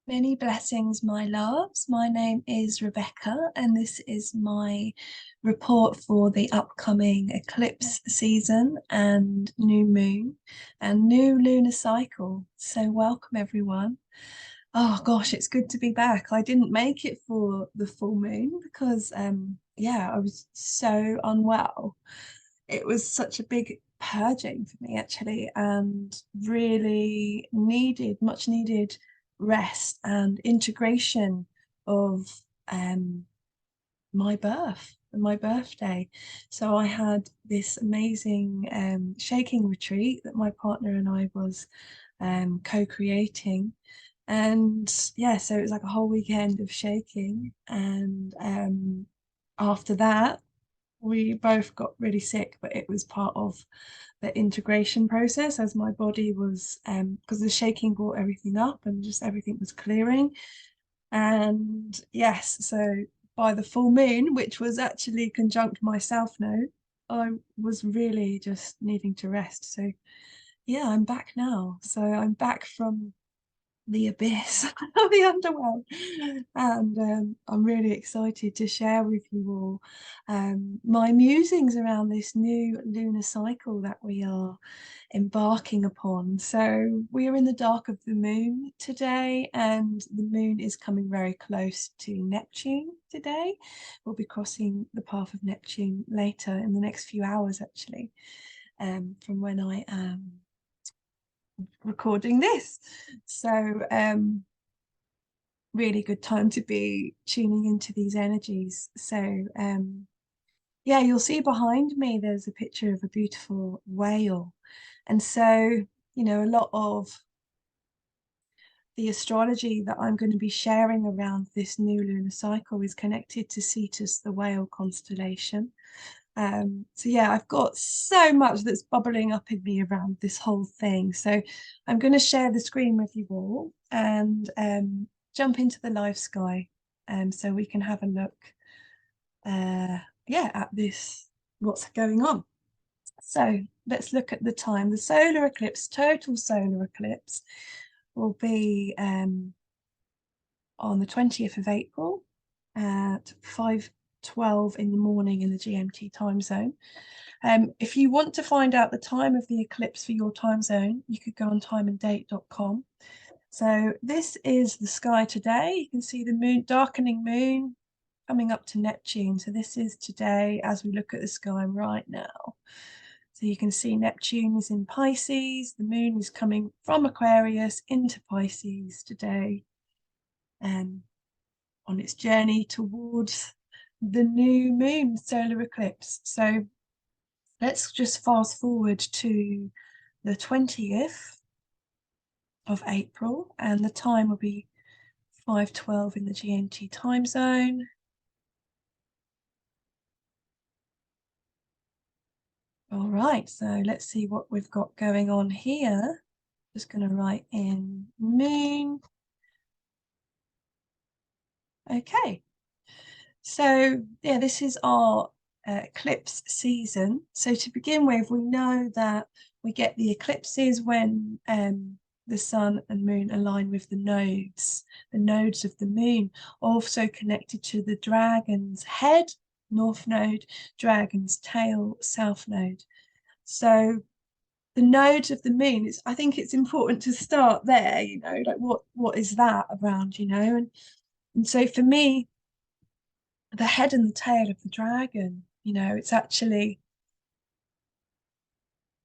Many blessings, my loves. My name is Rebekah, and this is my report for the upcoming eclipse season and new moon and new lunar cycle. So, welcome everyone. Oh gosh, it's good to be back. I didn't make it for the full moon because, yeah, I was so unwell. It was such a big purging for me, actually, and really much needed rest and integration of my birth and my birthday. So I had this amazing shaking retreat that my partner and I was co-creating. And yeah, so it was like a whole weekend of shaking. And after that, we both got really sick, but it was part of the integration process as my body was because the shaking brought everything up and just everything was clearing. And yes, so by the full moon, which was actually conjunct my south node, I was really just needing to rest. So yeah, I'm back now. So I'm back from the abyss of the underworld, and I'm really excited to share with you all my musings around this new lunar cycle that we are embarking upon. So we are in the dark of the moon today, and the moon is coming very close to Neptune today. We'll be crossing the path of Neptune later in the next few hours, actually, from when I am recording this. So really good time to be tuning into these energies. So yeah, you'll see behind me there's a picture of a beautiful whale. And so, you know, a lot of the astrology that I'm going to be sharing around this new lunar cycle is connected to Cetus the Whale constellation. So yeah, I've got so much that's bubbling up in me around this whole thing. So I'm going to share the screen with you all and jump into the live sky so we can have a look yeah, at this, what's going on. So let's look at the time. The solar eclipse, total solar eclipse, will be on the 20th of April at 5:12 in the morning in the GMT time zone. If you want to find out the time of the eclipse for your time zone, you could go on timeanddate.com. So this is the sky today. You can see the moon, darkening moon coming up to Neptune. So this is today as we look at the sky right now. So you can see Neptune is in Pisces. The moon is coming from Aquarius into Pisces today, on its journey towards the new moon solar eclipse. So let's just fast forward to the 20th of April, and the time will be 5:12 in the GMT time zone. All right, so let's see what we've got going on here. Just going to write in moon. Okay, so yeah, this is our eclipse season. So to begin with, we know that we get the eclipses when the sun and moon align with the nodes of the moon, also connected to the dragon's head, north node, dragon's tail, south node. So the nodes of the moon, I think it's important to start there, you know, like what is that around, you know? And so for me, the head and the tail of the dragon, you know, it's actually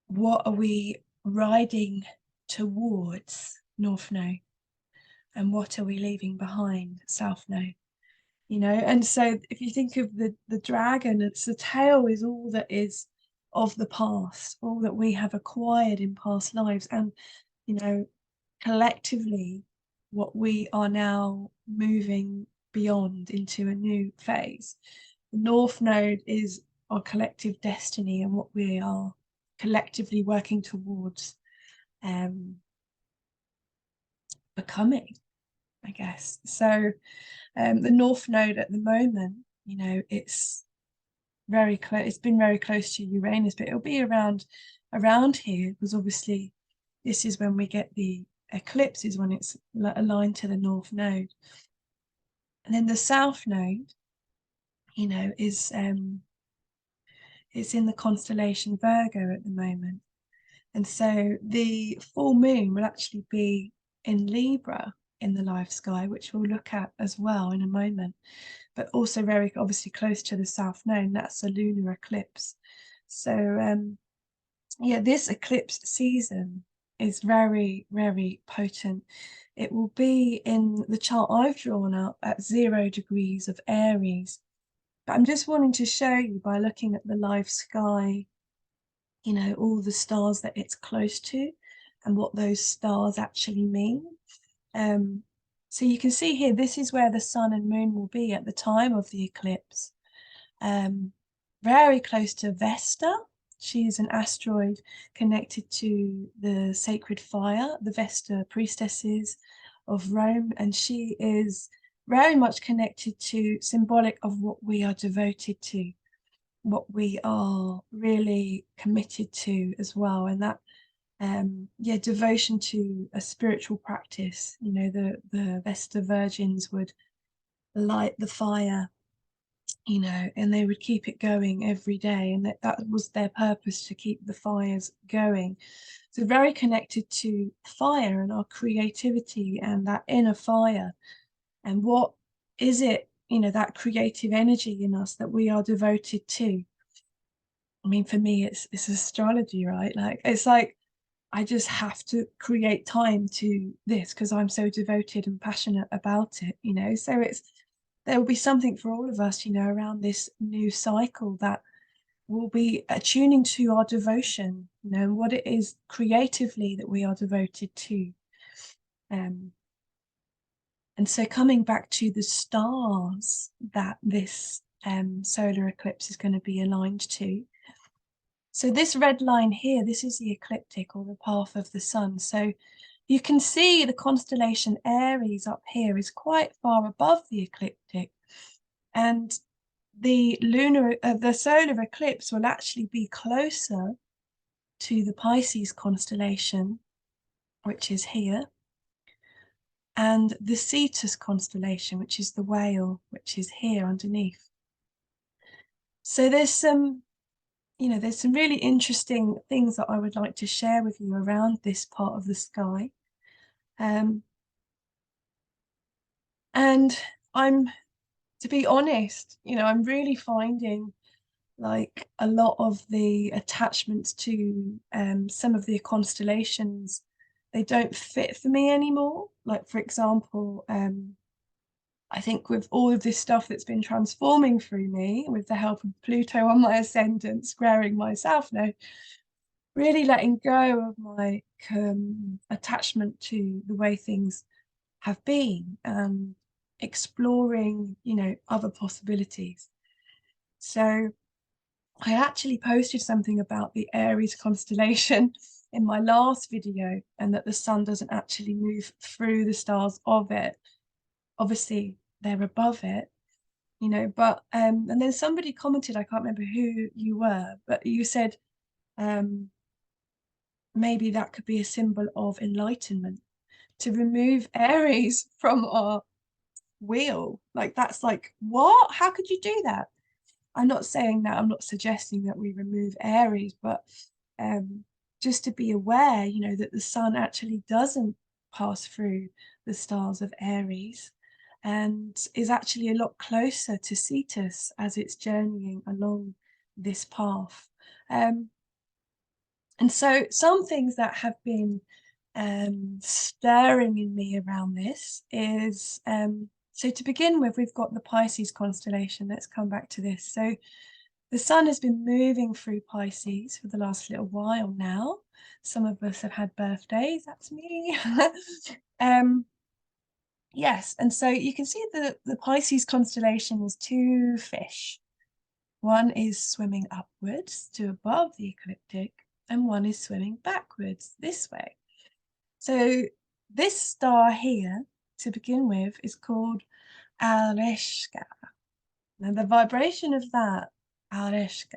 what are we riding towards, north node, and what are we leaving behind, south node, you know? And so if you think of the dragon, it's the tail is all that is of the past, all that we have acquired in past lives, and you know, collectively what we are now moving beyond into a new phase. The north node is our collective destiny and what we are collectively working towards becoming, I guess. So the north node at the moment, you know, it's very close. It's been very close to Uranus, but it'll be around here because obviously this is when we get the eclipse is when it's aligned to the north node. And then the south node, you know, is it's in the constellation Virgo at the moment. And so the full moon will actually be in Libra in the life sky, which we'll look at as well in a moment, but also very obviously close to the south node. That's a lunar eclipse. So yeah, this eclipse season is very, very potent. It will be in the chart I've drawn up at 0 degrees of Aries. But I'm just wanting to show you by looking at the live sky, you know, all the stars that it's close to and what those stars actually mean. So you can see here, this is where the sun and moon will be at the time of the eclipse. Very close to Vesta. She is an asteroid connected to the sacred fire, the Vesta priestesses of Rome, and she is very much connected to symbolic of what we are devoted to, what we are really committed to as well. And that yeah, devotion to a spiritual practice. You know, the Vesta virgins would light the fire, you know, and they would keep it going every day, and that was their purpose, to keep the fires going. So very connected to fire and our creativity and that inner fire, and what is it, you know, that creative energy in us that we are devoted to. I mean, for me, it's astrology, right? Like, it's like I just have to create time to this because I'm so devoted and passionate about it, you know. So there will be something for all of us, you know, around this new cycle that will be attuning to our devotion, you know, what it is creatively that we are devoted to. And so coming back to the stars that this solar eclipse is going to be aligned to. So this red line here, this is the ecliptic, or the path of the sun. So you can see the constellation Aries up here is quite far above the ecliptic, and the solar eclipse will actually be closer to the Pisces constellation, which is here, and the Cetus constellation, which is the whale, which is here underneath. So there's some, you know, there's some really interesting things that I would like to share with you around this part of the sky. And to be honest, you know, I'm really finding like a lot of the attachments to some of the constellations, they don't fit for me anymore. Like, for example, I think with all of this stuff that's been transforming through me, with the help of Pluto on my ascendant squaring my south node, really letting go of my attachment to the way things have been, exploring, you know, other possibilities. So I actually posted something about the Aries constellation in my last video, and that the sun doesn't actually move through the stars of it. Obviously, they're above it, you know, but and then somebody commented, I can't remember who you were, but you said maybe that could be a symbol of enlightenment, to remove Aries from our wheel. Like, that's like, what? How could you do that? I'm not saying that, I'm not suggesting that we remove Aries, but just to be aware, you know, that the sun actually doesn't pass through the stars of Aries, and is actually a lot closer to Cetus as it's journeying along this path. And so some things that have been stirring in me around this is, so to begin with, we've got the Pisces constellation. Let's come back to this. So the sun has been moving through Pisces for the last little while now. Some of us have had birthdays, that's me. Yes, and so you can see the Pisces constellation is two fish. One is swimming upwards to above the ecliptic, and one is swimming backwards this way. So this star here, to begin with, is called Alrescha. Now the vibration of that, Alrescha,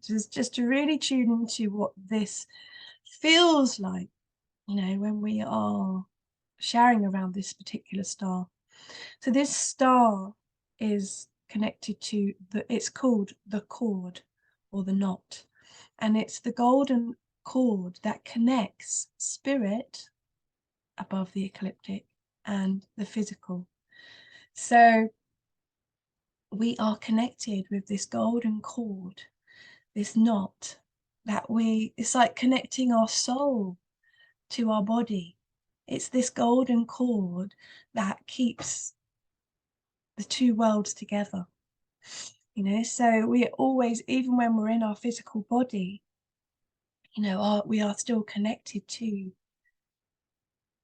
just to really tune into what this feels like, you know, when we are sharing around this particular star. So this star is connected to it's called the cord or the knot, and it's the golden cord that connects spirit above the ecliptic and the physical. So we are connected with this golden cord, this knot that it's like connecting our soul to our body. It's this golden cord that keeps the two worlds together, you know. So we always, even when we're in our physical body, you know, we are still connected to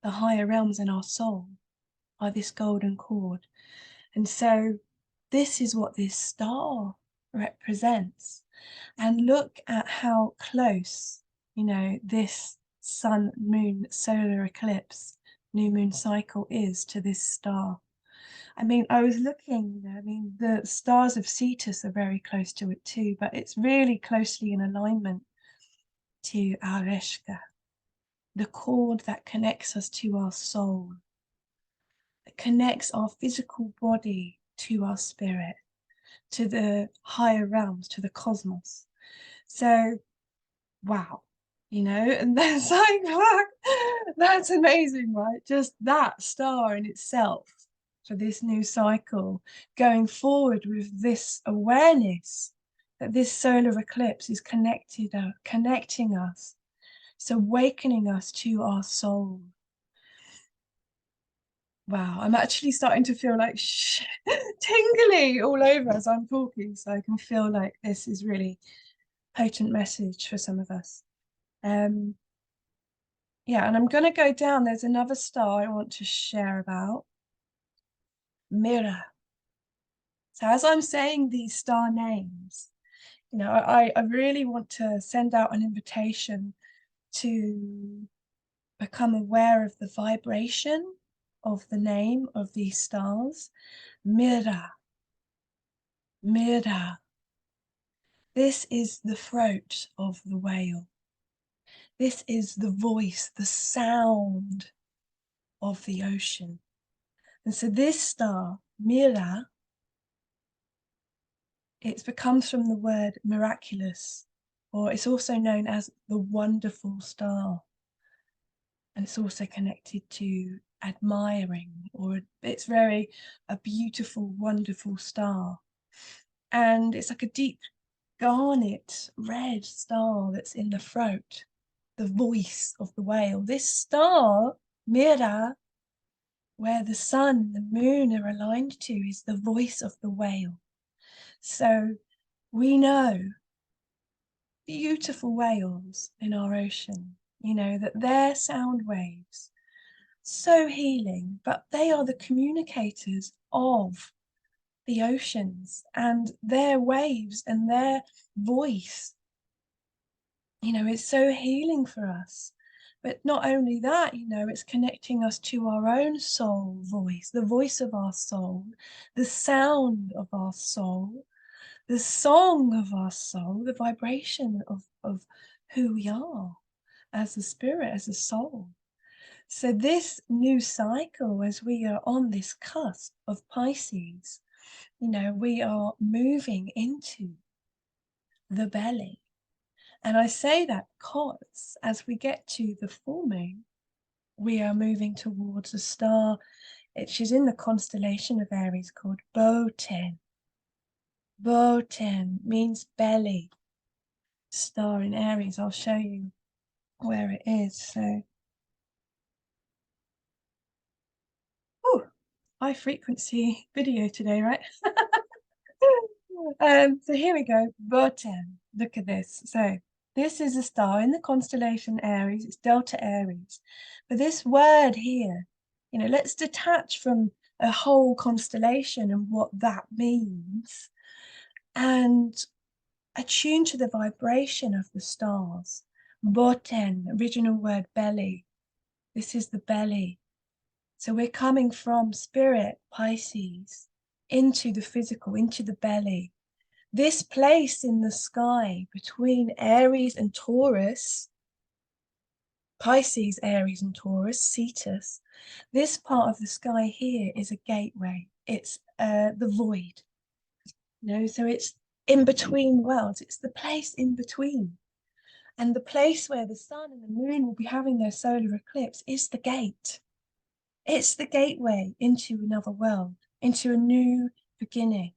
the higher realms in our soul by this golden cord. And so this is what this star represents. And look at how close, you know, this sun moon solar eclipse new moon cycle is to this star. I mean, I was looking, you know, I mean, the stars of Cetus are very close to it too, but it's really closely in alignment to Alrescha, the cord that connects us to our soul, that connects our physical body to our spirit, to the higher realms, to the cosmos. So, wow, you know, and that's like, that's amazing, right? Just that star in itself for this new cycle, going forward with this awareness that this solar eclipse is connecting us. It's awakening us to our soul. Wow, I'm actually starting to feel like tingly all over as I'm talking, so I can feel like this is really potent message for some of us. Yeah, and I'm going to go down. There's another star I want to share about, Mira. So as I'm saying these star names, you know, I really want to send out an invitation to become aware of the vibration of the name of these stars. Mira, Mira. This is the throat of the whale. This is the voice, the sound of the ocean. And so this star, Mira, it comes from the word miraculous, or it's also known as the wonderful star. And it's also connected to admiring, or it's very a beautiful, wonderful star. And it's like a deep garnet red star that's in the throat, the voice of the whale. This star, Mira, where the sun and the moon are aligned to, is the voice of the whale. So we know beautiful whales in our ocean, you know, that their sound waves, so healing, but they are the communicators of the oceans, and their waves and their voice, you know, is so healing for us. But not only that, you know, it's connecting us to our own soul voice, the voice of our soul, the sound of our soul, the song of our soul, the vibration of who we are as a spirit, as a soul. So this new cycle, as we are on this cusp of Pisces, you know, we are moving into the belly. And I say that because as we get to the full moon, we are moving towards a star, which is in the constellation of Aries, called Boten. Boten means belly. Star in Aries, I'll show you where it is. So, oh, high frequency video today, right? So here we go, Boten. Look at this. So this is a star in the constellation Aries. It's Delta Aries. But this word here, you know, let's detach from a whole constellation and what that means, and attune to the vibration of the stars. Boten, original word belly. This is the belly. So we're coming from spirit, Pisces, into the physical, into the belly. This place in the sky between Aries and Taurus Pisces, Aries, and Taurus, Cetus. This part of the sky here is a gateway. It's the void. So it's in between worlds. It's the place in between. And the place where the sun and the moon will be having their solar eclipse is the gate. It's the gateway into another world, into a new beginning.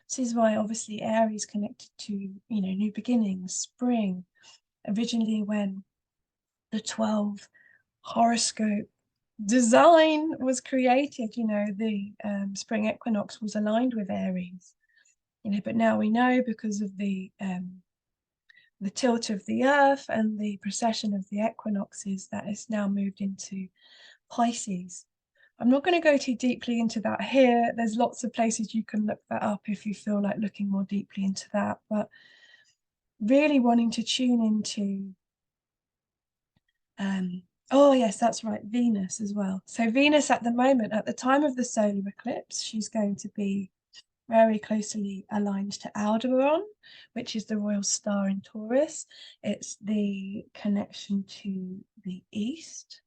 This is why obviously Aries connected to, new beginnings, spring. Originally when the 12 horoscope design was created, the spring equinox was aligned with Aries. But now we know because of the tilt of the earth and the precession of the equinoxes that it's now moved into Pisces. I'm not going to go too deeply into that here. There's lots of places you can look that up if you feel like looking more deeply into that, but really wanting to tune into oh yes, that's right, Venus as well. So Venus at the moment, at the time of the solar eclipse, she's going to be very closely aligned to Aldebaran, which is the royal star in Taurus. It's the connection to the east.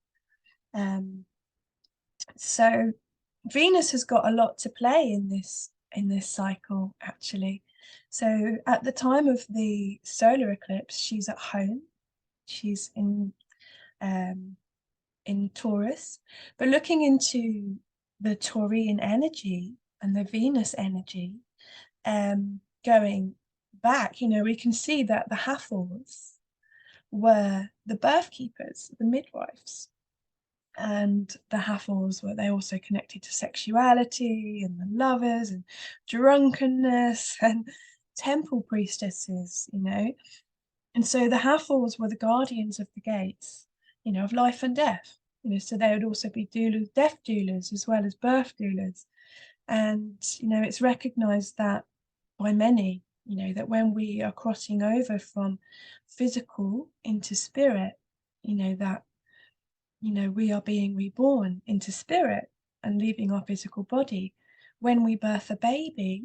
So Venus has got a lot to play in this cycle, actually. So at the time of the solar eclipse, she's at home. She's in Taurus, but looking into the Taurian energy and the Venus energy, going back, we can see that the Hathors were the birth keepers, the midwives. And the Hathors were, they also connected to sexuality and the lovers and drunkenness and temple priestesses, And so the Hathors were the guardians of the gates, of life and death. So they would also be doulas, death doulas as well as birth doulas. And, it's recognized that by many, that when we are crossing over from physical into spirit, that, we are being reborn into spirit and leaving our physical body. When we birth a baby,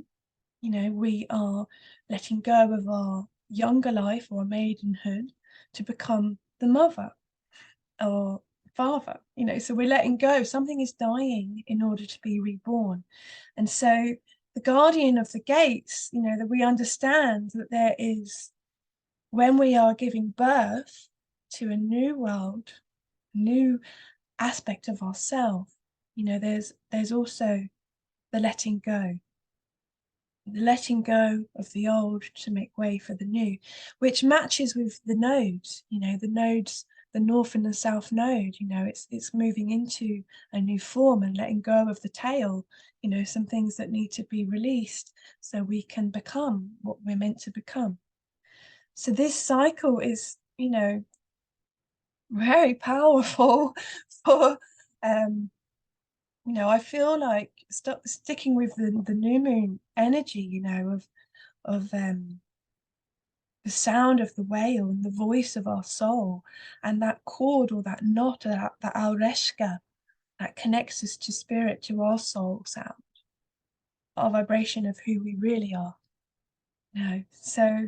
we are letting go of our younger life or maidenhood to become the mother or father, so we're letting go. Something is dying in order to be reborn. And so the guardian of the gates, that we understand that there is, when we are giving birth to a new world, new aspect of ourselves, there's also the letting go of the old to make way for the new, which matches with the nodes, the nodes, the north and the south node, it's moving into a new form and letting go of the tail, some things that need to be released so we can become what we're meant to become. So this cycle is, very powerful for I feel like sticking with the new moon energy, of the sound of the whale and the voice of our soul, and that chord or that knot, that Alrescha, that connects us to spirit, to our soul sound, our vibration of who we really are. So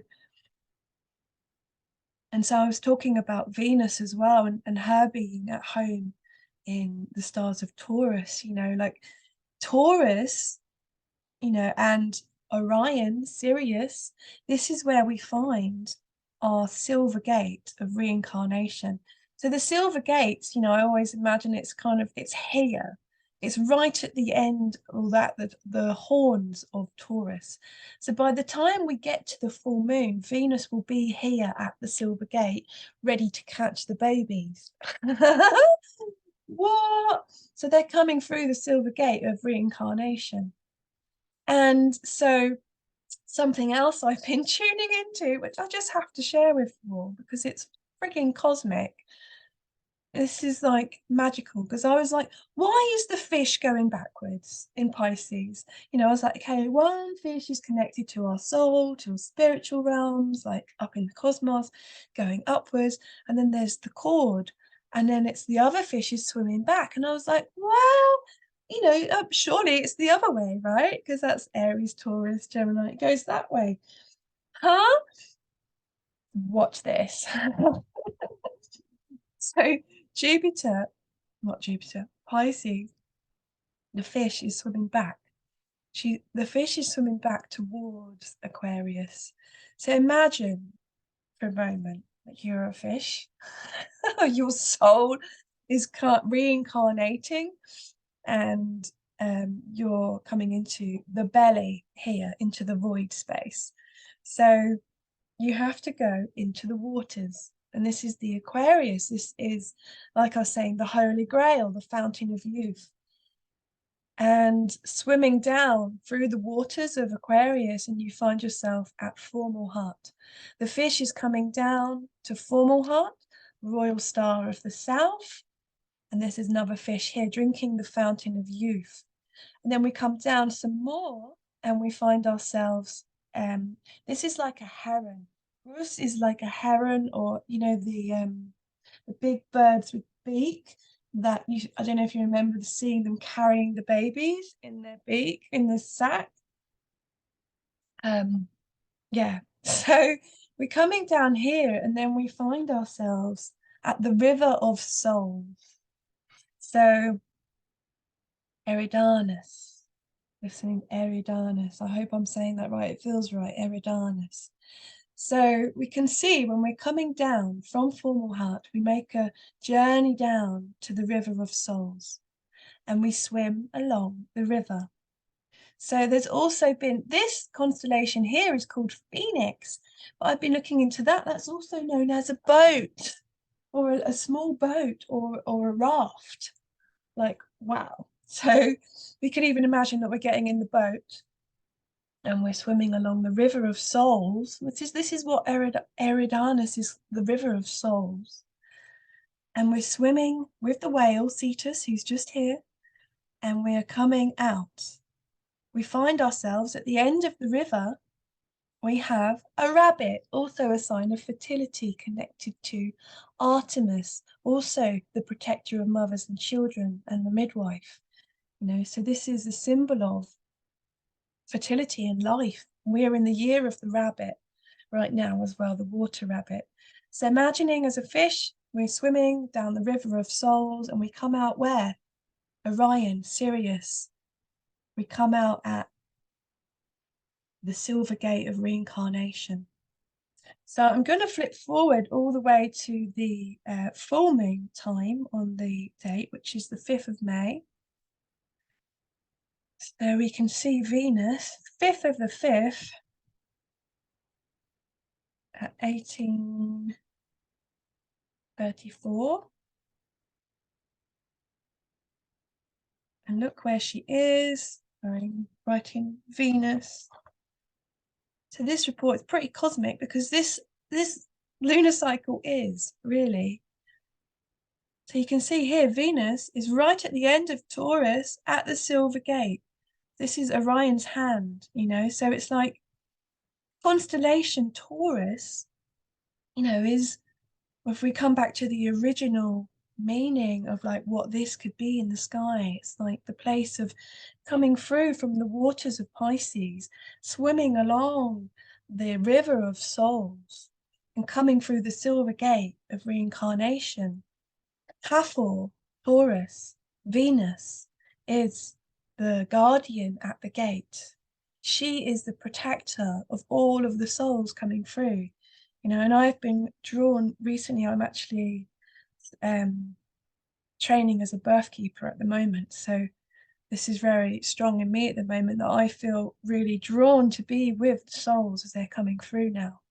I was talking about Venus as well, and her being at home in the stars of Taurus, like Taurus, and Orion, Sirius, this is where we find our silver gate of reincarnation. So the silver gates, I always imagine it's here. It's right at the end, or the horns of Taurus. So by the time we get to the full moon, Venus will be here at the silver gate, ready to catch the babies. What? So they're coming through the silver gate of reincarnation. And so something else I've been tuning into, which I just have to share with you all because it's freaking cosmic. This is like magical, because I was like, why is the fish going backwards in Pisces? I was like, okay, one fish is connected to our soul, to our spiritual realms, like up in the cosmos, going upwards. And then there's the cord. And then it's the other fish is swimming back. And I was like, well, surely it's the other way, right? Because that's Aries, Taurus, Gemini. It goes that way. Huh? Watch this. So Jupiter, not Jupiter, Pisces, the fish is swimming back. The fish is swimming back towards Aquarius. So imagine for a moment that you're a fish. Your soul is reincarnating, and you're coming into the belly here, into the void space. So you have to go into the waters. And this is the Aquarius. This is, like I was saying, the Holy Grail, the fountain of youth. And swimming down through the waters of Aquarius, and you find yourself at Formal Heart. The fish is coming down to Formal Heart, Royal Star of the South. And this is another fish here drinking the fountain of youth. And then we come down some more and we find ourselves, this is like a heron. Rus is like a heron, or, you know, the big birds with beak that I don't know if you remember seeing them carrying the babies in their beak, in the sack. Yeah, so we're coming down here and then we find ourselves at the River of Souls. So Eridanus, listening Eridanus. I hope I'm saying that right. It feels right, Eridanus. So we can see when we're coming down from Formal Heart, we make a journey down to the River of Souls and we swim along the river. So there's also been this constellation here is called Phoenix, but I've been looking into that. That's also known as a boat, or a small boat, or a raft. Like, wow. So we can even imagine that we're getting in the boat and we're swimming along the River of Souls, this is what Eridanus is, the River of Souls. And we're swimming with the whale, Cetus, who's just here, and we're coming out. We find ourselves at the end of the river. We have a rabbit, also a sign of fertility, connected to Artemis, also the protector of mothers and children and the midwife. You know, so this is a symbol of fertility and life. We're in the year of the rabbit right now as well, the water rabbit. So imagining as a fish, we're swimming down the River of Souls and we come out where? Orion, Sirius. We come out at the silver gate of reincarnation. So I'm going to flip forward all the way to the full moon time on the date, which is the 5th of May. So we can see Venus, 5th of the 5th, at 1834. And look where she is. I'm writing Venus. So this report is pretty cosmic because this lunar cycle is really. So you can see here, Venus is right at the end of Taurus at the Silver Gate. This is Orion's hand, you know, so it's like constellation Taurus, you know, is, if we come back to the original meaning of like what this could be in the sky, it's like the place of coming through from the waters of Pisces, swimming along the River of Souls and coming through the Silver Gate of reincarnation. Hathor, Taurus, Venus is the guardian at the gate. She is the protector of all of the souls coming through, you know. And I've been drawn recently. I'm actually training as a birth keeper at the moment, so this is very strong in me at the moment, that I feel really drawn to be with the souls as they're coming through now,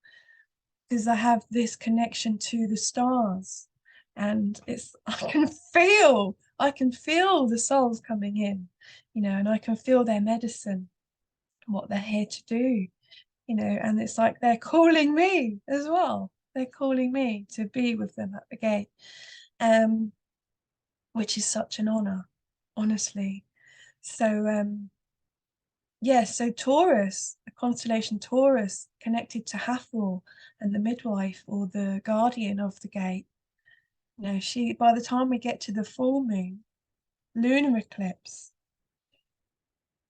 because I have this connection to the stars, and it's I can feel the souls coming in, you know, and I can feel their medicine, what they're here to do, you know, and it's like they're calling me as well. They're calling me to be with them at the gate, which is such an honor, honestly. So yeah, so Taurus, the constellation Taurus, connected to Hathor and the midwife, or the guardian of the gate. You know, she, by the time we get to the full moon, lunar eclipse,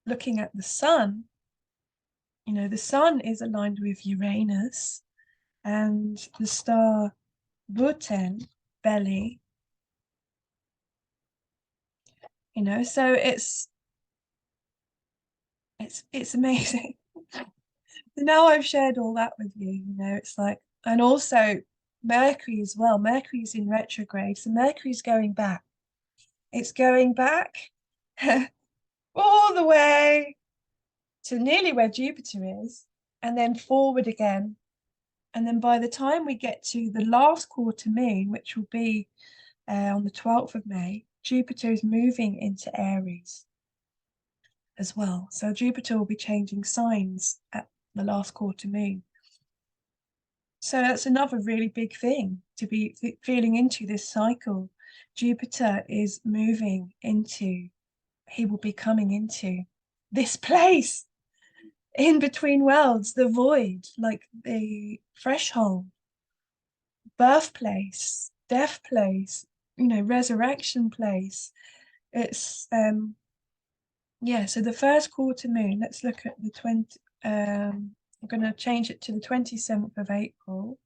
looking at the sun, you know, the sun is aligned with Uranus and the star Buten belly. You know, so it's amazing. Now I've shared all that with you, you know, it's like, and also Mercury as well. Mercury's in retrograde, so Mercury's going back. It's going back all the way to nearly where Jupiter is, and then forward again. And then by the time we get to the last quarter moon, which will be on the 12th of May, Jupiter is moving into Aries as well. So Jupiter will be changing signs at the last quarter moon. So that's another really big thing to be feeling into this cycle. Jupiter is moving into, he will be coming into this place in between worlds, the void, like the threshold, birthplace, death place, you know, resurrection place. It's yeah, so the first quarter moon, let's look at the 20 I'm going to change it to the 27th of April,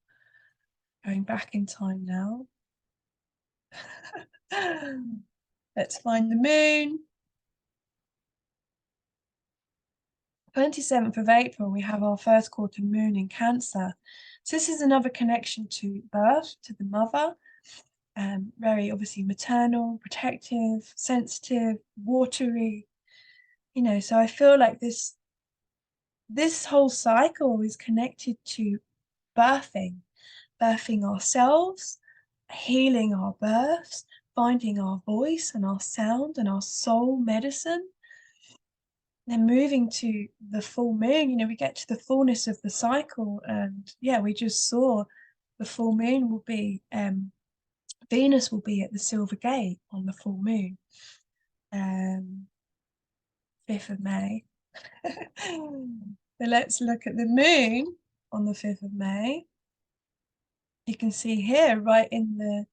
going back in time now. Let's find the moon. 27th of April, we have our first quarter moon in Cancer. So this is another connection to birth, to the mother. Very obviously maternal, protective, sensitive, watery. You know, so I feel like this whole cycle is connected to birthing ourselves, healing our births, finding our voice and our sound and our soul medicine. Then moving to the full moon, you know, we get to the fullness of the cycle, and yeah, we just saw the full moon will be Venus will be at the Silver Gate on the full moon, 5th of May. So let's look at the moon on the 5th of May. You can see here, right in the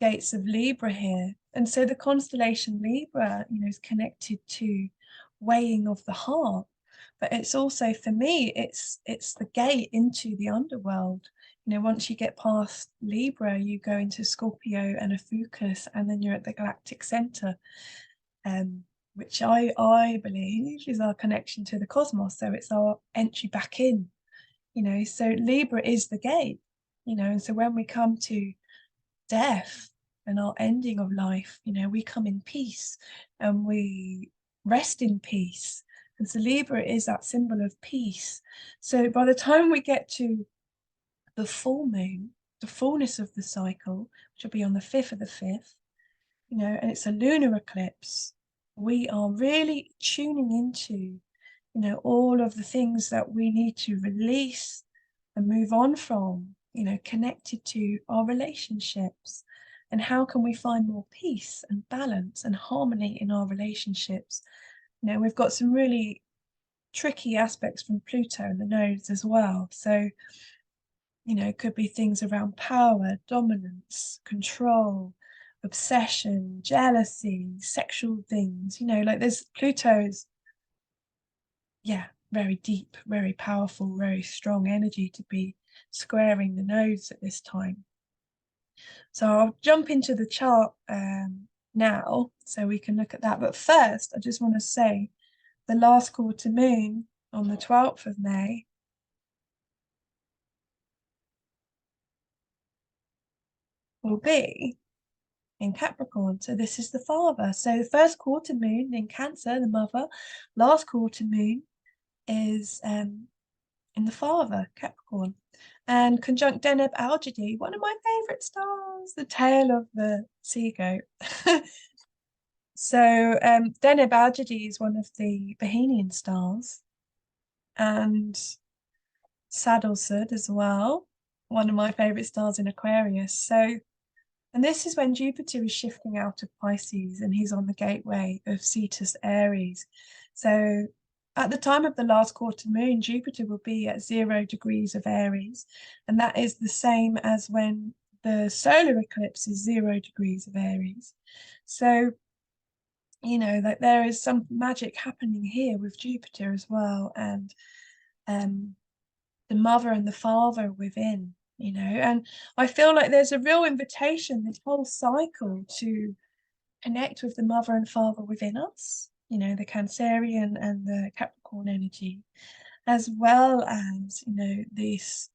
gates of Libra here. And so the constellation Libra, you know, is connected to weighing of the heart. But it's also, for me, it's the gate into the underworld. You know, once you get past Libra, you go into Scorpio and Ophiuchus, and then you're at the galactic center, which I believe is our connection to the cosmos. So it's our entry back in, you know. So Libra is the gate, you know, and so when we come to death and our ending of life, you know, we come in peace and we rest in peace. And so Libra is that symbol of peace. So by the time we get to the full moon, the fullness of the cycle, which will be on the 5th of the 5th, you know, and it's a lunar eclipse, we are really tuning into, you know, all of the things that we need to release and move on from, you know, connected to our relationships. And how can we find more peace and balance and harmony in our relationships? You know, we've got some really tricky aspects from Pluto and the nodes as well. So, you know, it could be things around power, dominance, control, obsession, jealousy, sexual things, you know, like there's Pluto's, yeah, very deep, very powerful, very strong energy to be squaring the nodes at this time. So I'll jump into the chart now so we can look at that. But first, I just want to say the last quarter moon on the 12th of May will be in Capricorn. So this is the father. So the first quarter moon in Cancer, the mother. Last quarter moon is in the father, Capricorn. And conjunct Deneb Algedy, one of my favorite stars, the tail of the sea goat. So Deneb Algedy is one of the Bohemian stars, and Saddlesud as well, one of my favorite stars in Aquarius. So, and this is when Jupiter is shifting out of Pisces and he's on the gateway of Cetus Aries. So at the time of the last quarter moon, Jupiter will be at 0 degrees of Aries, and that is the same as when the solar eclipse is 0 degrees of Aries. So, you know, that there is some magic happening here with Jupiter as well, and the mother and the father within, you know, and I feel like there's a real invitation this whole cycle to connect with the mother and father within us, you know, the Cancerian and the Capricorn energy, as well as, you know, this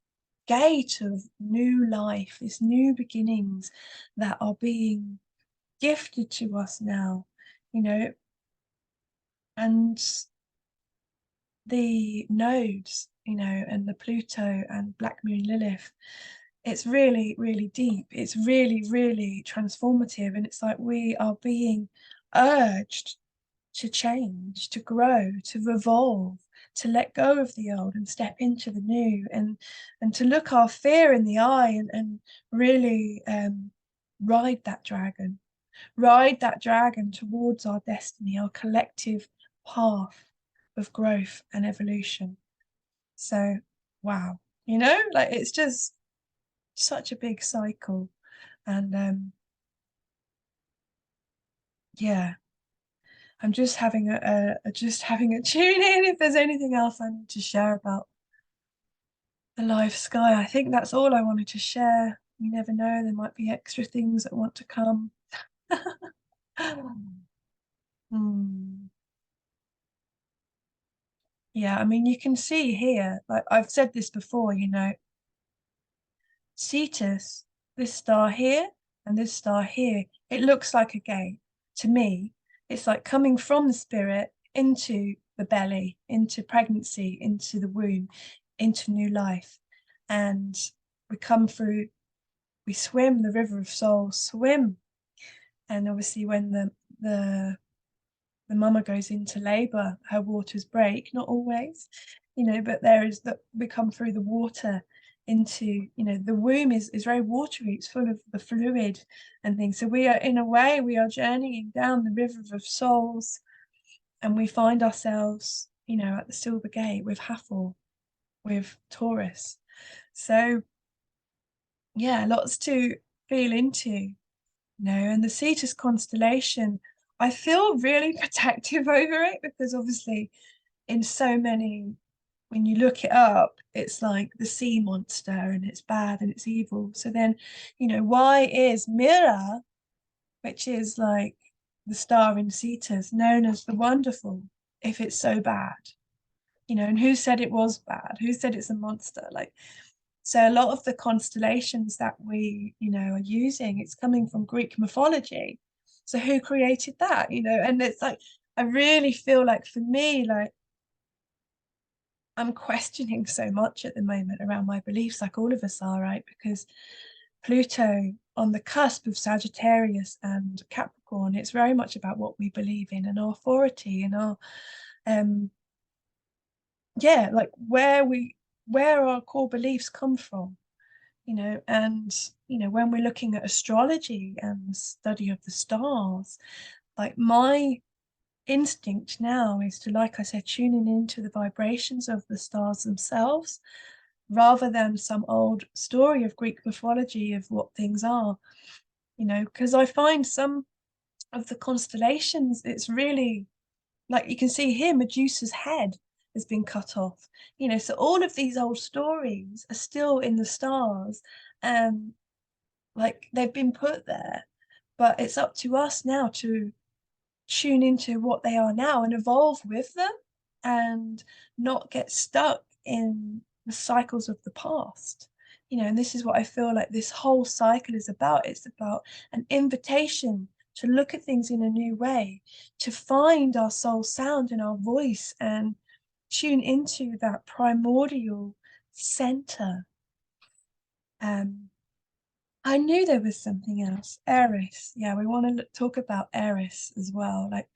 gate of new life, this new beginnings that are being gifted to us now, you know, and the nodes, you know, and the Pluto and Black Moon Lilith, it's really, really deep. It's really, really transformative. And it's like we are being urged to change, to grow, to revolve, to let go of the old and step into the new, and to look our fear in the eye and really ride that dragon towards our destiny, our collective path of growth and evolution. So, wow, you know, like it's just such a big cycle. And yeah, I'm just having just having a tune in if there's anything else I need to share about the live sky. I think that's all I wanted to share. You never know, there might be extra things that want to come. Hmm. Yeah, I mean, you can see here, like I've said this before, you know, Cetus, this star here and this star here, it looks like a gate. To me, it's like coming from the spirit into the belly, into pregnancy, into the womb, into new life. And we come through, we swim the river of soul, swim. And obviously when the mama goes into labor, her waters break, not always, you know, but there is that we come through the water into, you know, the womb is very watery, it's full of the fluid and things. So we are, in a way, we are journeying down the river of souls, and we find ourselves, you know, at the silver gate with Hathor, with Taurus. So yeah, lots to feel into, you know, and the Cetus constellation, I feel really protective over it because obviously in so many, when you look it up, it's like the sea monster and it's bad and it's evil. So then, you know, why is Mira, which is like the star in Cetus, known as the wonderful if it's so bad? You know, and who said it was bad? Who said it's a monster? Like, so a lot of the constellations that we, you know, are using, it's coming from Greek mythology. So who created that? You know, and it's like, I really feel like for me, like I'm questioning so much at the moment around my beliefs, like all of us are, right? Because Pluto on the cusp of Sagittarius and Capricorn, it's very much about what we believe in and our authority and our yeah, like where our core beliefs come from, you know, and you know, when we're looking at astrology and the study of the stars, like my instinct now is to, like I said, tuning into the vibrations of the stars themselves rather than some old story of Greek mythology of what things are, you know, because I find some of the constellations, it's really like you can see here, Medusa's head has been cut off, you know, so all of these old stories are still in the stars, and like they've been put there, but it's up to us now to tune into what they are now and evolve with them and not get stuck in the cycles of the past. You know, and this is what I feel like this whole cycle is about. It's about an invitation to look at things in a new way, to find our soul sound and our voice and tune into that primordial center. Um, I knew there was something else. Aries. Yeah, we want to talk about Aries as well. Like,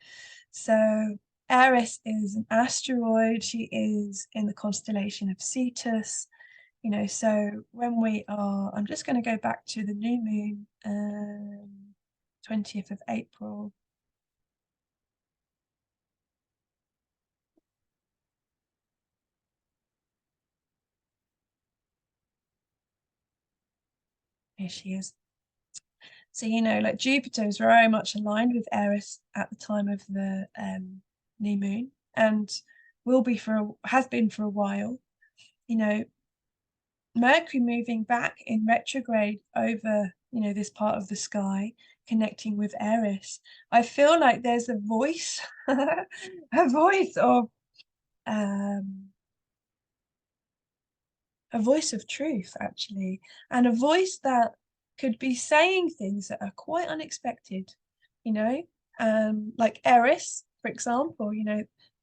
so Aries is an asteroid. She is in the constellation of Cetus. You know, so when we are, I'm just going to go back to the new moon, 20th of April. Here she is. So, you know, like Jupiter is very much aligned with Aries at the time of the new moon, and will be for has been for a while. You know, Mercury moving back in retrograde over, this part of the sky, connecting with Eris, I feel like there's a voice, a voice of um, a voice of truth, actually, and a voice that could be saying things that are quite unexpected, like Eris, for example,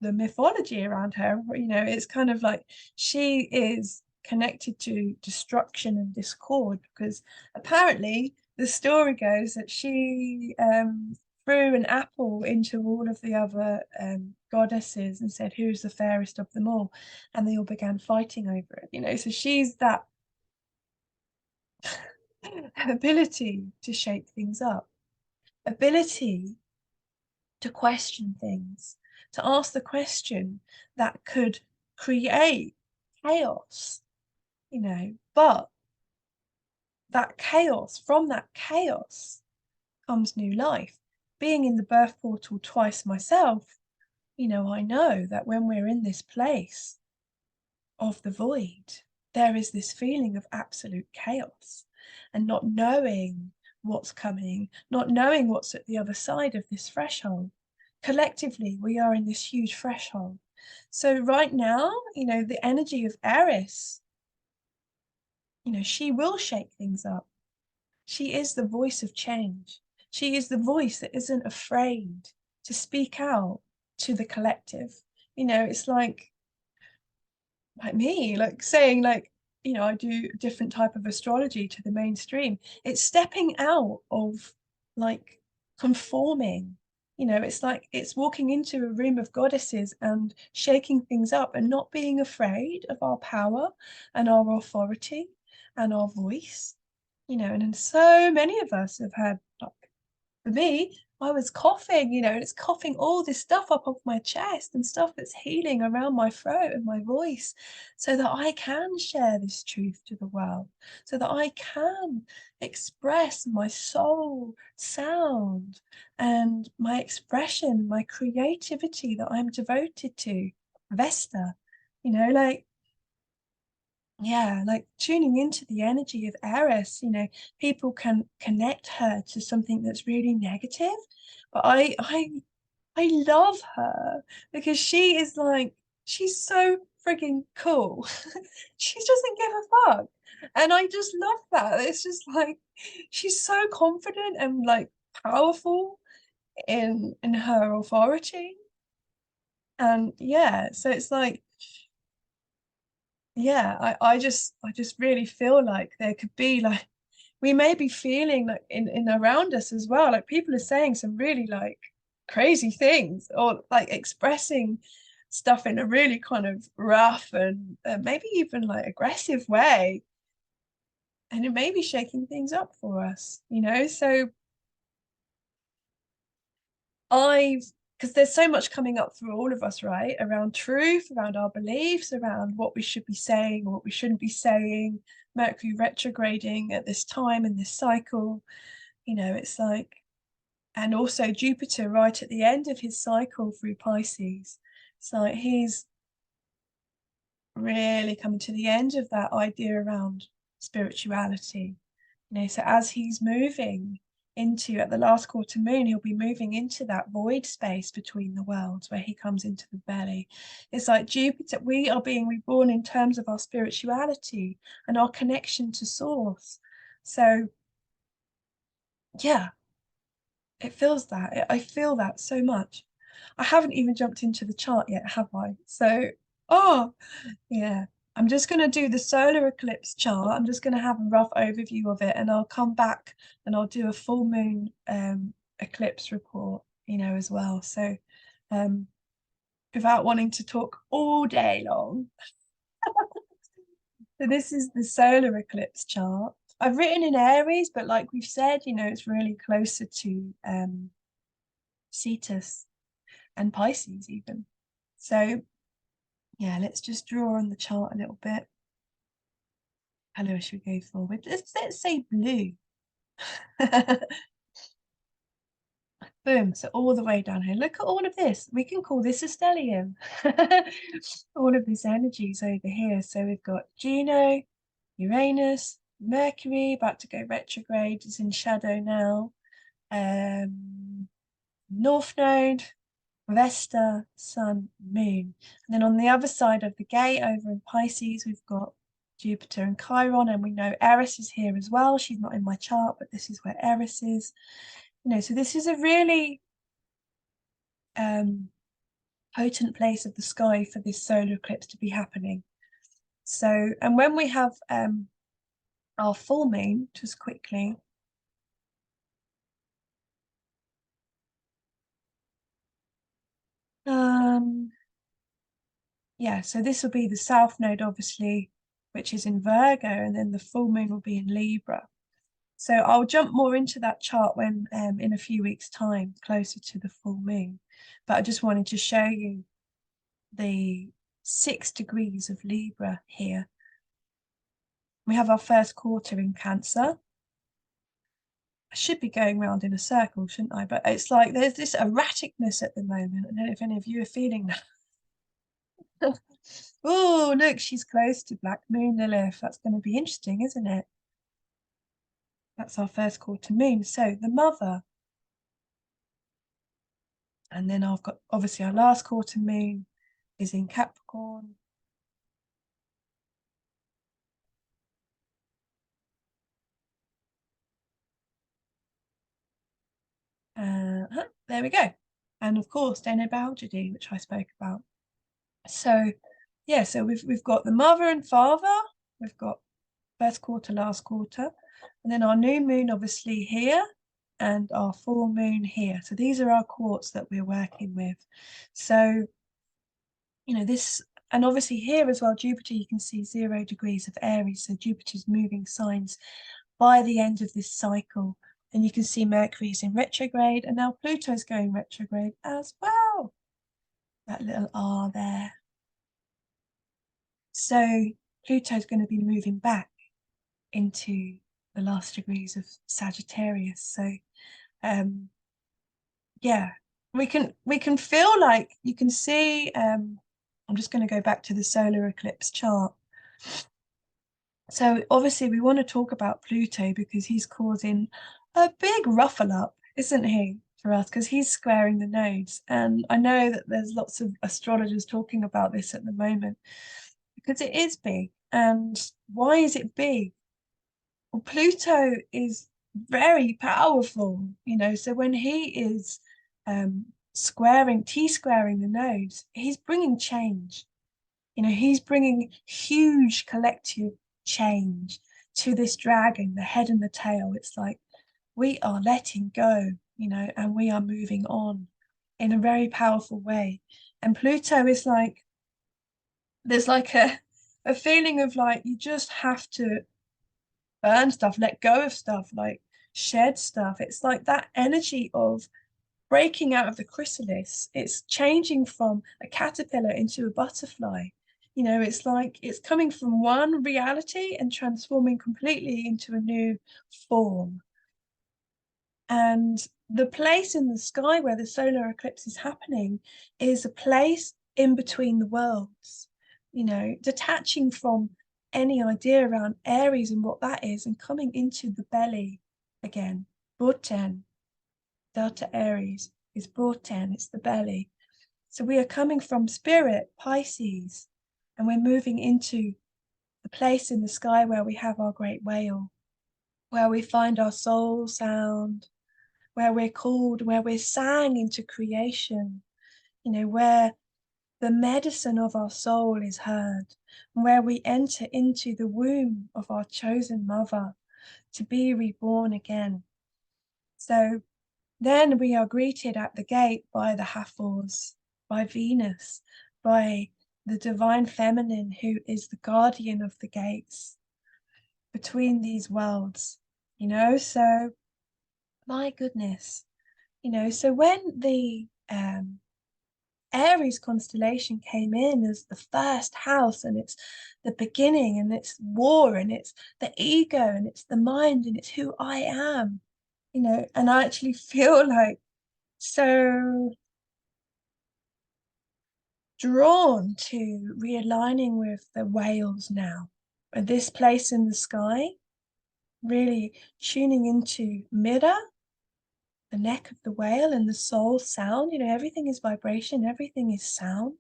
the mythology around her, it's kind of like she is connected to destruction and discord because apparently the story goes that she threw an apple into all of the other goddesses and said, "Who's the fairest of them all?" And they all began fighting over it. So she's that ability to shake things up, ability to question things, to ask the question that could create chaos, but that chaos, from that chaos comes new life. Being in the birth portal twice myself, I know that when we're in this place of the void, there is this feeling of absolute chaos and not knowing what's coming, not knowing what's at the other side of this threshold. Collectively, we are in this huge threshold. So right now, the energy of Aries, she will shake things up. She is the voice of change. She is the voice that isn't afraid to speak out to the collective. It's like me, like saying I do a different type of astrology to the mainstream. It's stepping out of like conforming. It's like it's walking into a room of goddesses and shaking things up and not being afraid of our power and our authority and our voice. And then so many of us have had, like, for me, I was coughing, and it's coughing all this stuff up off my chest and stuff that's healing around my throat and my voice so that I can share this truth to the world, so that I can express my soul sound and my expression, my creativity that I'm devoted to. Vesta, like, yeah, like tuning into the energy of Eris, people can connect her to something that's really negative, but I love her because she is like, she's so frigging cool. She doesn't give a fuck. And I just love that. It's just like she's so confident and like powerful in her authority. And yeah, so it's like, yeah, I just really feel like there could be like we may be feeling like in around us as well, like people are saying some really like crazy things or like expressing stuff in a really kind of rough and maybe even like aggressive way, and it may be shaking things up for us, so I've because there's so much coming up for all of us, right? Around truth, around our beliefs, around what we should be saying or what we shouldn't be saying. Mercury retrograding at this time in this cycle, it's like, and also Jupiter right at the end of his cycle through Pisces. It's like he's really coming to the end of that idea around spirituality. So as he's moving into at the last quarter moon, he'll be moving into that void space between the worlds where he comes into the belly. It's like Jupiter, we are being reborn in terms of our spirituality and our connection to source. So yeah, it feels that. I feel that so much. I haven't even jumped into the chart yet, have I? So, oh, yeah. I'm just going to do the solar eclipse chart. I'm just going to have a rough overview of it, and I'll come back and I'll do a full moon eclipse report, as well. So, um, without wanting to talk all day long. So this is the solar eclipse chart. I've written in Aries, but like we've said, it's really closer to Cetus and Pisces even. So yeah, let's just draw on the chart a little bit. Hello, should we go forward? Let's say blue. Boom, so all the way down here. Look at all of this. We can call this a stellium. All of this energies over here. So we've got Juno, Uranus, Mercury, about to go retrograde, is in shadow now. North Node, Vesta, Sun, Moon. And then on the other side of the gate, over in Pisces, we've got Jupiter and Chiron, and we know Eris is here as well. She's not in my chart, but this is where Eris is. So this is a really potent place of the sky for this solar eclipse to be happening. So, and when we have our full moon, just quickly, yeah, so this will be the south node, obviously, which is in Virgo, and then the full moon will be in Libra. So I'll jump more into that chart when in a few weeks' time, closer to the full moon. But I just wanted to show you the 6 degrees of Libra here. We have our first quarter in Cancer. I should be going round in a circle, shouldn't I? But it's like there's this erraticness at the moment. I don't know if any of you are feeling that. Oh, look, she's close to Black Moon Lilith. That's going to be interesting, isn't it? That's our first quarter moon. So the mother. And then I've got, obviously, our last quarter moon is in Capricorn. There we go. And of course, Denobalgity, which I spoke about. So, yeah, so we've got the mother and father. We've got first quarter, last quarter. And then our new moon, obviously, here. And our full moon here. So these are our quartz that we're working with. So, this, and obviously here as well, Jupiter, you can see 0 degrees of Aries. So Jupiter's moving signs by the end of this cycle. And you can see Mercury's in retrograde, and now Pluto's going retrograde as well. That little R there. So Pluto's going to be moving back into the last degrees of Sagittarius. So yeah, we can feel like, you can see, I'm just going to go back to the solar eclipse chart. So obviously we want to talk about Pluto because he's causing a big ruffle up, isn't he, for us? Because he's squaring the nodes. And I know that there's lots of astrologers talking about this at the moment because it is big. And why is it big? Well, Pluto is very powerful, so when he is T-squaring the nodes, he's bringing change. He's bringing huge collective change to this dragon, the head and the tail. It's like we are letting go, and we are moving on in a very powerful way. And Pluto is like, there's like a feeling of like you just have to burn stuff, let go of stuff, like shed stuff. It's like that energy of breaking out of the chrysalis. It's changing from a caterpillar into a butterfly. It's like it's coming from one reality and transforming completely into a new form. And the place in the sky where the solar eclipse is happening is a place in between the worlds, detaching from any idea around Aries and what that is and coming into the belly again. Boten, Delta Aries is Boten, it's the belly. So we are coming from spirit, Pisces, and we're moving into the place in the sky where we have our great whale, where we find our soul sound, where we're called, where we're sang into creation, where the medicine of our soul is heard, and where we enter into the womb of our chosen mother to be reborn again. So then we are greeted at the gate by the Hathors, by Venus, by the divine feminine who is the guardian of the gates between these worlds, so my goodness, so when the Aries constellation came in as the first house, and it's the beginning, and it's war, and it's the ego, and it's the mind, and it's who I am, and I actually feel like so drawn to realigning with the whales now, this place in the sky, really tuning into Mira, the neck of the whale, and the soul sound. Everything is vibration, everything is sound.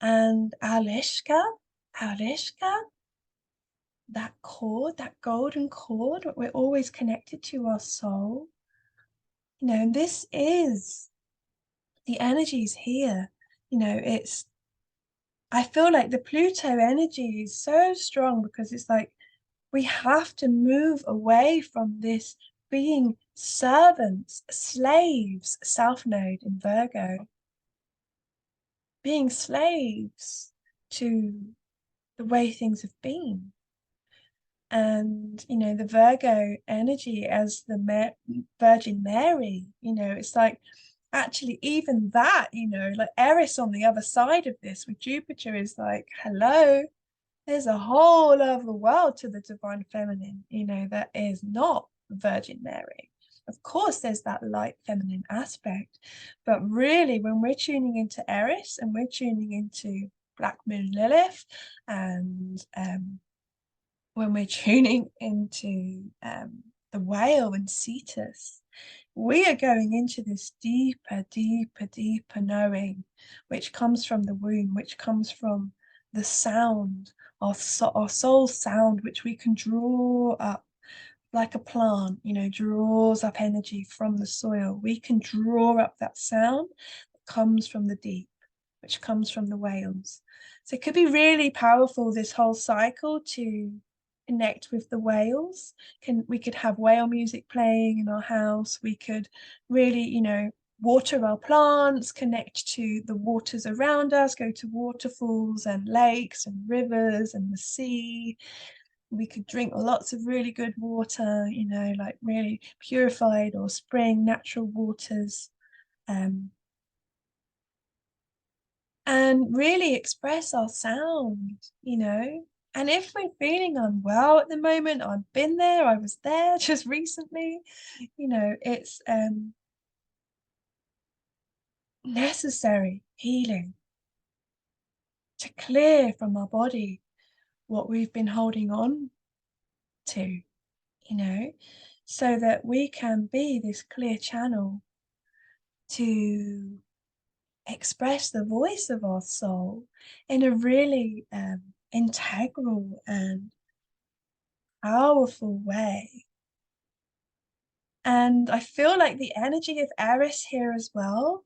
And Alrescha, that cord, that golden cord, we're always connected to our soul. And this is the energies here. I feel like the Pluto energy is so strong because it's like we have to move away from this being servants, slaves, South Node in Virgo, being slaves to the way things have been. And, the Virgo energy as the Virgin Mary, it's like actually even that, like Eris on the other side of this with Jupiter is like, hello, there's a whole other world to the divine feminine, that is not Virgin Mary. Of course, there's that light feminine aspect, but really when we're tuning into Eris and we're tuning into Black Moon Lilith, and when we're tuning into the whale and Cetus, we are going into this deeper, deeper, deeper knowing, which comes from the womb, which comes from the sound, our soul sound, which we can draw up like a plant, draws up energy from the soil. We can draw up that sound that comes from the deep, which comes from the whales. So it could be really powerful, this whole cycle, to connect with the whales. We could have whale music playing in our house. We could really, water our plants, connect to the waters around us, go to waterfalls and lakes and rivers and the sea. We could drink lots of really good water, like really purified or spring natural waters. And really express our sound, And if we're feeling unwell at the moment, I've been there, I was there just recently, it's necessary healing to clear from our body what we've been holding on to, so that we can be this clear channel to express the voice of our soul in a really integral and powerful way. And I feel like the energy of Aries here as well,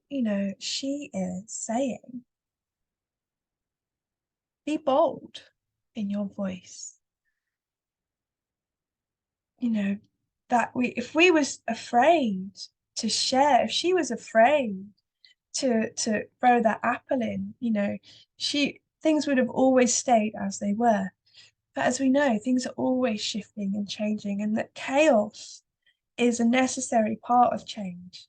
she is saying, be bold in your voice. That if we was afraid to share, if she was afraid to throw that apple in, things would have always stayed as they were. But as we know, things are always shifting and changing, and that chaos is a necessary part of change.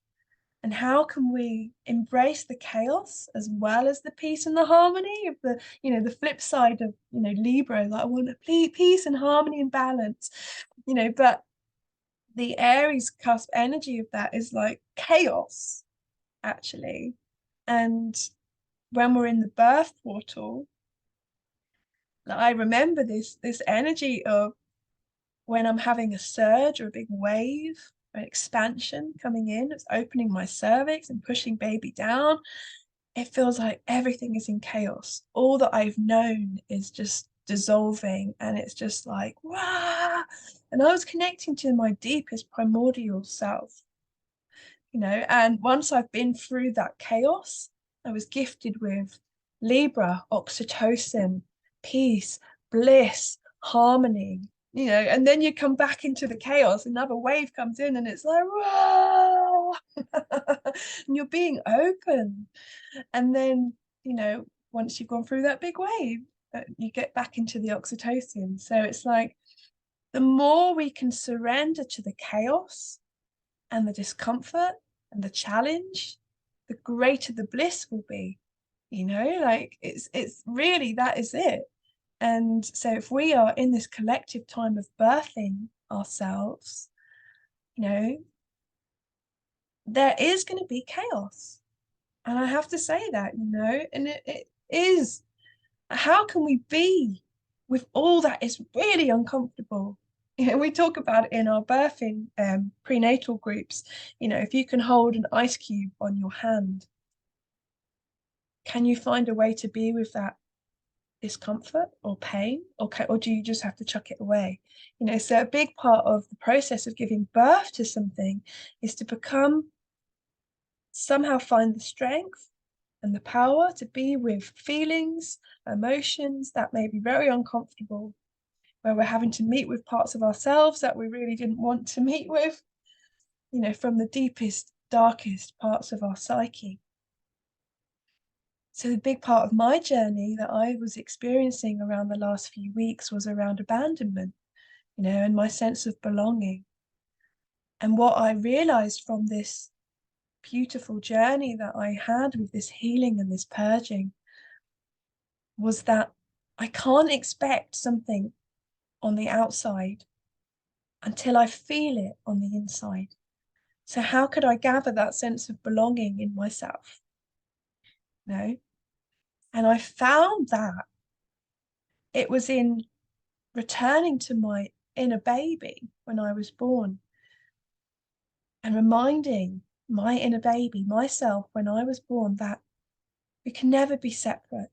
And how can we embrace the chaos as well as the peace and the harmony of the flip side of, Libra, like I want peace and harmony and balance, but the Aries cusp energy of that is like chaos, actually. And when we're in the birth portal, I remember this energy of when I'm having a surge or a big wave, an expansion coming in, it's opening my cervix and pushing baby down. It feels like everything is in chaos. All that I've known is just dissolving, and it's just like, wow. And I was connecting to my deepest primordial self, and once I've been through that chaos, I was gifted with Libra, oxytocin, peace, bliss, harmony, and then you come back into the chaos, another wave comes in and it's like, whoa, and you're being open. And then, once you've gone through that big wave, you get back into the oxytocin. So it's like, the more we can surrender to the chaos and the discomfort and the challenge, the greater the bliss will be, like it's really, that is it. And so if we are in this collective time of birthing ourselves, there is going to be chaos. And I have to say that, and it is, how can we be with all that is really uncomfortable. We talk about it in our birthing prenatal groups. If you can hold an ice cube on your hand, can you find a way to be with that discomfort or pain, or do you just have to chuck it away? So a big part of the process of giving birth to something is to somehow find the strength and the power to be with feelings, emotions that may be very uncomfortable, where we're having to meet with parts of ourselves that we really didn't want to meet with, from the deepest, darkest parts of our psyche. So the big part of my journey that I was experiencing around the last few weeks was around abandonment, and my sense of belonging. And what I realized from this beautiful journey that I had with this healing and this purging was that I can't expect something on the outside until I feel it on the inside. So how could I gather that sense of belonging in myself? No. And I found that it was in returning to my inner baby when I was born and reminding my inner baby, myself, when I was born, that we can never be separate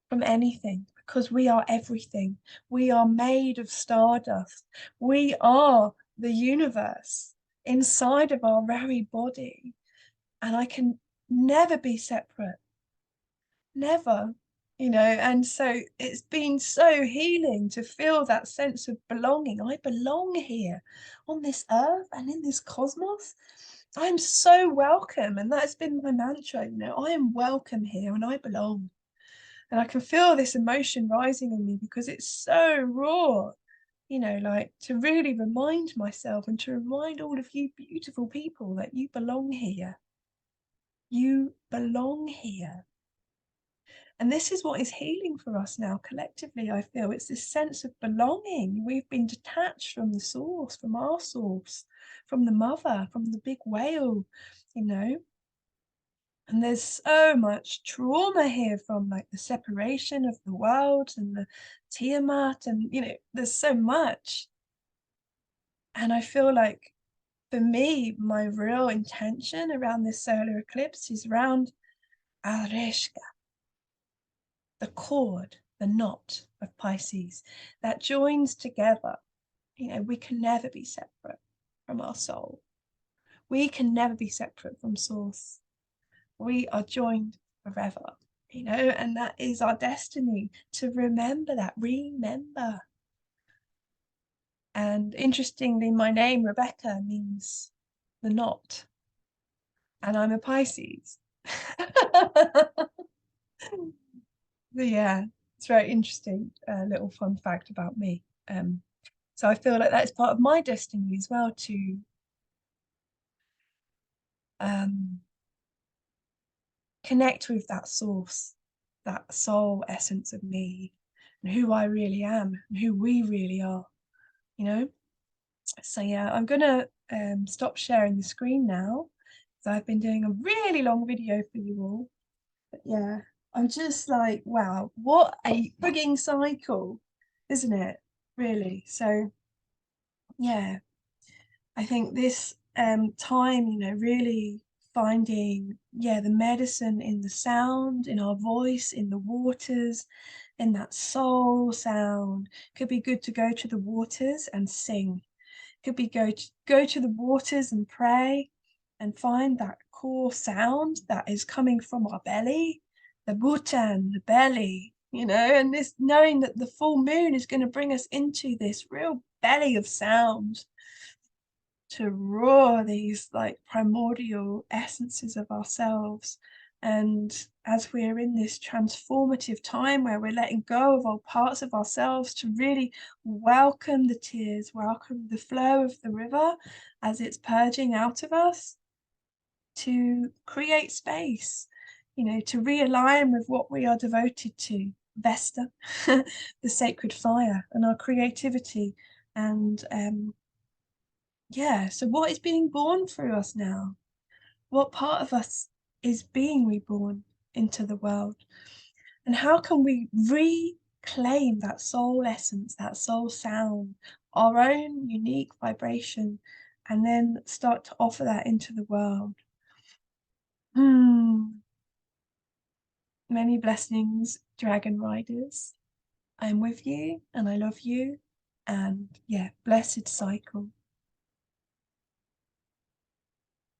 from anything because we are everything. We are made of stardust. We are the universe inside of our very body. And I can never be separate. Never. And so it's been so healing to feel that sense of belonging. I belong here on this earth and in this cosmos. I'm so welcome. And that's been my mantra, I am welcome here and I belong. And I can feel this emotion rising in me because it's so raw, like to really remind myself and to remind all of you beautiful people that you belong here. You belong here. And this is what is healing for us now collectively, I feel. It's this sense of belonging. We've been detached from the source, from our source, from the mother, from the big whale, And there's so much trauma here from like the separation of the world and the Tiamat, and there's so much. And I feel like for me, my real intention around this solar eclipse is around Alrescha, the cord, the knot of Pisces that joins together. We can never be separate from our soul. We can never be separate from source. We are joined forever, and that is our destiny, to remember that, remember. And interestingly, my name, Rebekah, means the knot, and I'm a Pisces. Yeah, it's very interesting, little fun fact about me. So I feel like that is part of my destiny as well, to connect with that source, that soul essence of me, and who I really am, and who we really are, So yeah, I'm gonna stop sharing the screen now, because I've been doing a really long video for you all. But yeah, I'm just like, wow, what a frigging cycle, isn't it? Really. So yeah, I think this time, really finding, the medicine in the sound, in our voice, in the waters, in that soul sound. Could be good to go to the waters and sing. Could be go to the waters and pray and find that core sound that is coming from our belly, the bhutan, the belly, and this knowing that the full moon is going to bring us into this real belly of sound, to roar these like primordial essences of ourselves. And as we're in this transformative time where we're letting go of all parts of ourselves, to really welcome the tears, welcome the flow of the river as it's purging out of us, to create space, to realign with what we are devoted to, Vesta, the sacred fire, and our creativity. And yeah, so what is being born through us now? What part of us is being reborn into the world? And how can we claim that soul essence, that soul sound, our own unique vibration, and then start to offer that into the world. Many blessings, dragon riders. I'm with you and I love you. And yeah, blessed cycle.